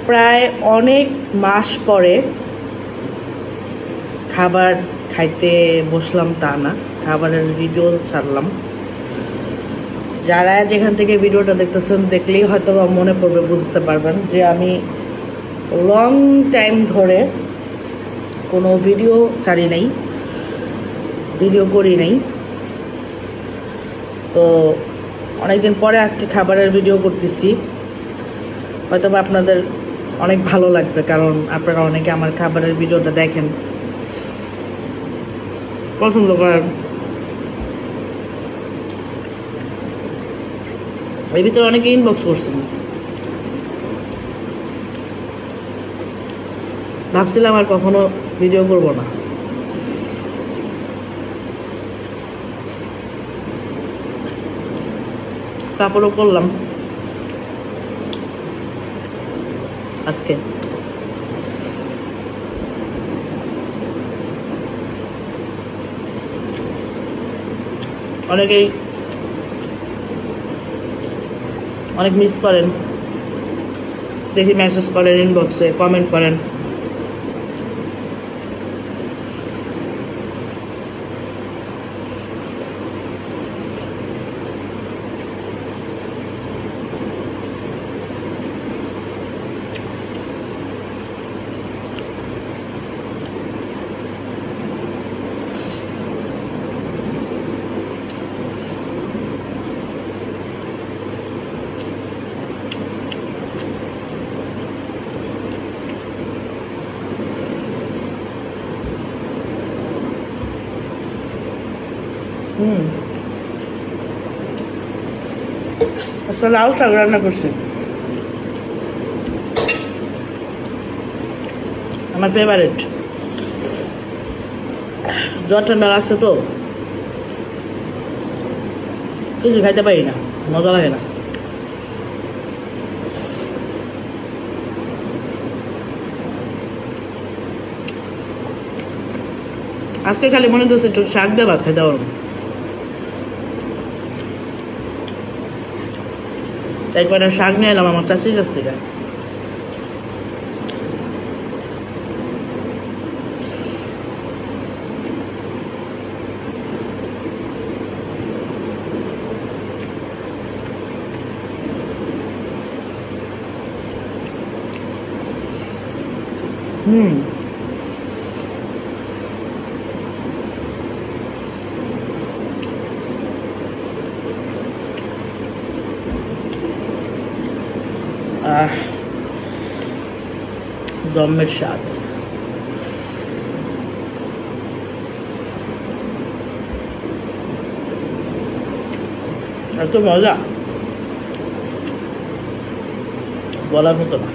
প্রায় অনেক মাস পরে খাবার খাইতে বসলাম তা না, খাবারের ভিডিও ছাড়লাম। যারা যেখান থেকে ভিডিওটা দেখতেছেন দেখলেই হয়তো মনে পড়বে, বুঝতে পারবেন যে আমি লং টাইম ধরে কোনো ভিডিও ছাড়ি নাই, ভিডিও করি নাই। তো অনেকদিন পরে আজকে খাবারের ভিডিও করতেছি, হয়তো আপনাদের অনেক ভালো লাগবে, কারণ আপনারা অনেকে আমার খাবারের ভিডিওটা দেখেন, পছন্দ করেন। এর ভিতরে অনেকে ইনবক্স করছেন, ভাবছিলাম আর কখনো ভিডিও করব না, তারপরেও করলাম আজকে। অনেকেই অনেক মিস করেন, দেখি মেসেজ করেন, ইনবক্সে কমেন্ট করেন। আসলে লাউ শাক রান্না করছি, আমার ফেভারিট। জ্বর ঠান্ডা লাগছে তো কিছু খাইতে পারি না, মজা লাগে না। আজকে খালি মনে হচ্ছে একটু শাক দিয়ে ভাত খাইতে পারবো, তাই কয়টা শাক নিয়ে এলাম আমার চাষির কাছ থেকে। জম্মের স্বাদ। এত মজা বলার মতো না।